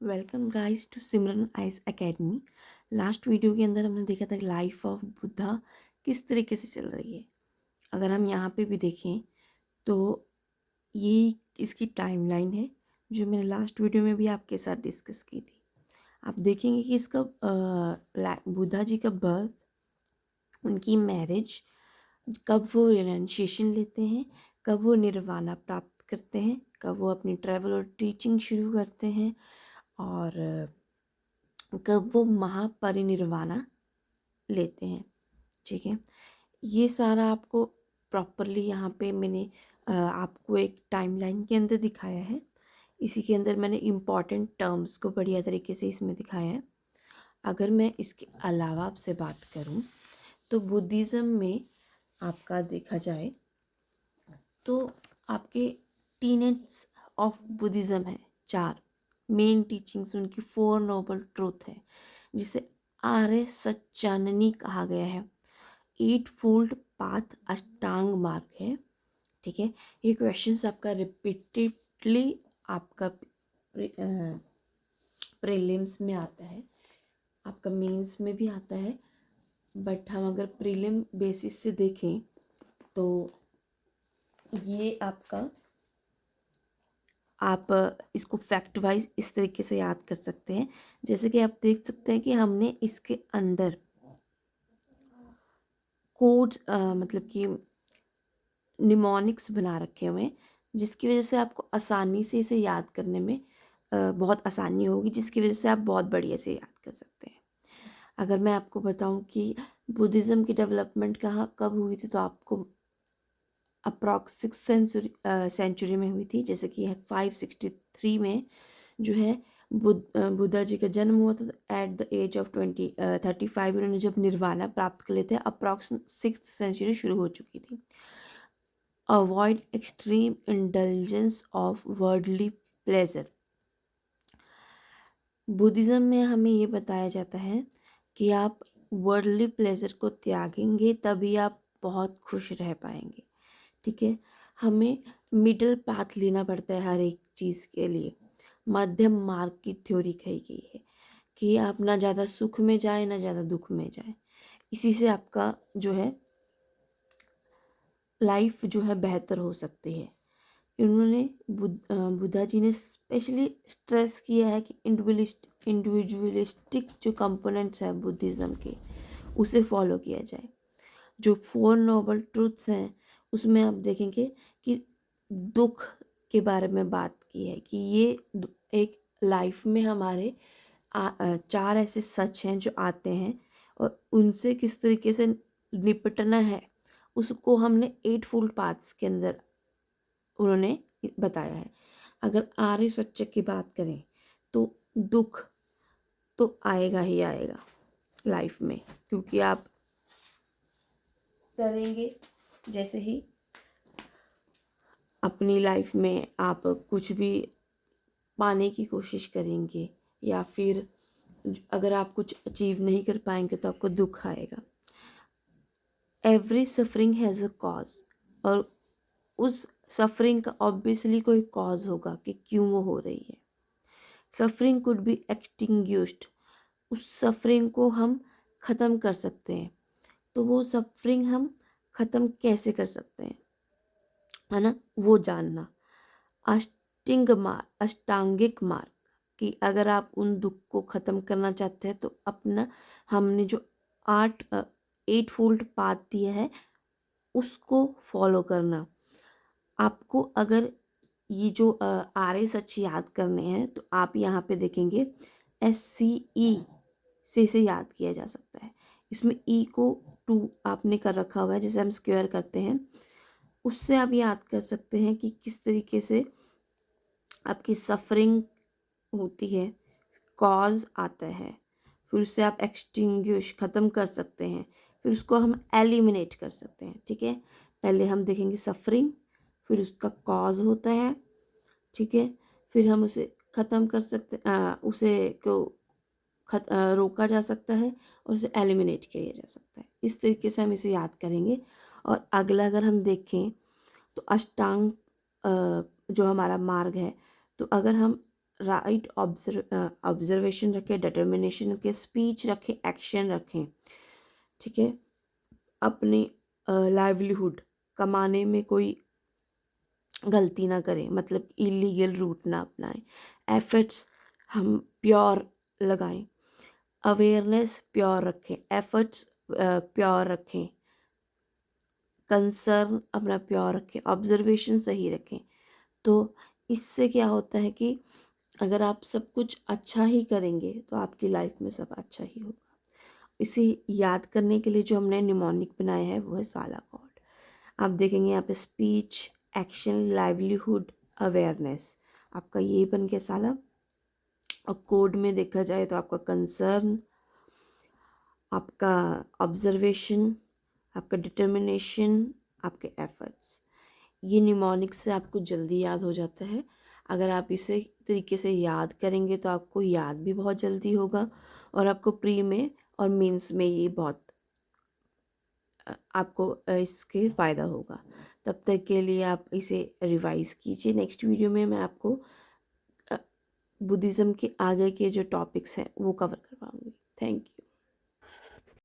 Welcome guys to Simran ice academy. Last video के अंदर हमने देखा था कि लाइफ ऑफ बुद्धा किस तरीके से चल रही है। अगर हम यहाँ पे भी देखें तो ये इसकी टाइमलाइन है जो मैंने लास्ट वीडियो में भी आपके साथ डिस्कस की थी। आप देखेंगे कि इसका बुद्धा जी का बर्थ, उनकी मैरिज, कब वो रिनाउंसिएशन लेते हैं, कब वो निर्वाणा प्राप्त करते हैं, कब वो अपनी ट्रैवल और टीचिंग शुरू करते हैं, और कब वो महापरिनिर्वाणा लेते हैं। ठीक है, ये सारा आपको प्रॉपरली यहाँ पे मैंने आपको एक टाइमलाइन के अंदर दिखाया है। इसी के अंदर मैंने इम्पॉर्टेंट टर्म्स को बढ़िया तरीके से इसमें दिखाया है। अगर मैं इसके अलावा आपसे बात करूँ तो बुद्धिज़्म में आपका देखा जाए तो आपके टीनेट्स ऑफ बुद्धिज़्म है, 4 मेन टीचिंग्स, उनकी 4 नोबल ट्रूथ है जिसे आर्य सच्चाननी कहा गया है। 8 फोल्ड पाथ अष्टांग मार्ग है। ठीक है, ये क्वेश्चंस आपका रिपीटेडली आपका प्रीलिम्स में आता है, आपका मेंस में भी आता है। बट हम अगर प्रीलिम बेसिस से देखें तो ये आपका आप इसको फैक्ट वाइज इस तरीके से याद कर सकते हैं। जैसे कि आप देख सकते हैं कि हमने इसके अंदर कोड्स मतलब कि निमोनिक्स बना रखे हुए हैं, जिसकी वजह से आपको आसानी से इसे याद करने में बहुत आसानी होगी, जिसकी वजह से आप बहुत बढ़िया से याद कर सकते हैं। अगर मैं आपको बताऊं कि बुद्धिज़्म की डेवलपमेंट कहाँ कब हुई थी, तो आपको अप्रॉक्स 6th सेंचुरी में हुई थी। जैसे कि 563 में जो है बुद्धा जी का जन्म हुआ था। एट द एज ऑफ 35 उन्होंने जब निर्वाणा प्राप्त कर लेते हैं, अप्रॉक्स 6th सेंचुरी शुरू हो चुकी थी। Avoid extreme indulgence of worldly pleasure. Buddhism में हमें ये बताया जाता है कि आप वर्ल्डली प्लेजर को त्यागेंगे तभी आप बहुत खुश रह पाएंगे। ठीक है, हमें मिडल पाथ लेना पड़ता है हर एक चीज़ के लिए। मध्यम मार्ग की थ्योरी कही गई है कि आप ना ज़्यादा सुख में जाए ना ज़्यादा दुख में जाए। इसी से आपका जो है लाइफ जो है बेहतर हो सकती है। इन्होंने बुद्धा जी ने स्पेशली स्ट्रेस किया है कि इंडिविजुअलिस्टिक जो कंपोनेंट्स हैं बुद्धिज़्म के, उसे फॉलो किया जाए। जो 4 नोबल ट्रूथ्स हैं उसमें आप देखेंगे कि दुख के बारे में बात की है कि ये एक लाइफ में हमारे 4 ऐसे सच हैं जो आते हैं और उनसे किस तरीके से निपटना है, उसको हमने 8 फोल्ड पाथ्स के अंदर उन्होंने बताया है। अगर आर्य सत्य की बात करें तो दुख तो आएगा ही आएगा लाइफ में, क्योंकि आप करेंगे जैसे ही अपनी लाइफ में आप कुछ भी पाने की कोशिश करेंगे या फिर अगर आप कुछ अचीव नहीं कर पाएंगे तो आपको दुख आएगा। Every suffering has a cause, और उस सफरिंग का ऑब्वियसली कोई कॉज होगा कि क्यों वो हो रही है। सफरिंग कुड बी एक्सटिंग्विश्ड, उस सफरिंग को हम ख़त्म कर सकते हैं। तो वो सफरिंग हम ख़त्म कैसे कर सकते हैं, है ना, वो जानना। अष्टांगिक मार्ग कि अगर आप उन दुख को ख़त्म करना चाहते हैं तो अपना हमने जो 8 फोल्ड पाथ दिया है उसको फॉलो करना। आपको अगर ये जो आर्य सच याद करने हैं तो आप यहाँ पे देखेंगे SCE से इसे याद किया जा सकता है। इसमें E को 2 आपने कर रखा हुआ है, जैसे हम स्क्वायर करते हैं उससे आप याद कर सकते हैं कि किस तरीके से आपकी सफरिंग होती है। कॉज आता है, फिर उससे आप एक्सटिंग्विश ख़त्म कर सकते हैं, फिर उसको हम एलिमिनेट कर सकते हैं। ठीक है, पहले हम देखेंगे सफरिंग, फिर उसका कॉज होता है। ठीक है, फिर हम उसे ख़त्म कर सकते उसे को रोका जा सकता है और उसे एलिमिनेट किया जा सकता है। इस तरीके से हम इसे याद करेंगे। और अगला अगर हम देखें तो अष्टांग जो हमारा मार्ग है, तो अगर हम राइट ऑब्जर्वेशन रखें, डिटर्मिनेशन रखें, स्पीच रखें, एक्शन रखें, ठीक है। अपनी लाइवलीहुड कमाने में कोई गलती ना करें, मतलब इलीगल रूट ना अपनाएं। एफर्ट्स हम प्योर लगाएं, अवेयरनेस प्योर रखें, एफर्ट्स प्योर रखें, कंसर्न अपना प्योर रखें, ऑब्जर्वेशन सही रखें। तो इससे क्या होता है कि अगर आप सब कुछ अच्छा ही करेंगे तो आपकी लाइफ में सब अच्छा ही होगा। इसे याद करने के लिए जो हमने निमोनिक बनाया है वो है साला कॉर्ड। आप देखेंगे यहाँ पे स्पीच, एक्शन, लाइवलीहुड, अवेयरनेस, आपका ये बन गया साला। और कोड में देखा जाए तो आपका कंसर्न, आपका ऑब्जर्वेशन, आपका डिटर्मिनेशन, आपके एफर्ट्स। ये निमोनिक से आपको जल्दी याद हो जाता है। अगर आप इसे तरीके से याद करेंगे तो आपको याद भी बहुत जल्दी होगा और आपको प्री में और मेंस में ये बहुत आपको इसके फ़ायदा होगा। तब तक के लिए आप इसे रिवाइज़ कीजिए। नेक्स्ट वीडियो में मैं आपको बुद्धिज़्म के आगे के जो टॉपिक्स हैं वो कवर करवाऊँगी। Thank you.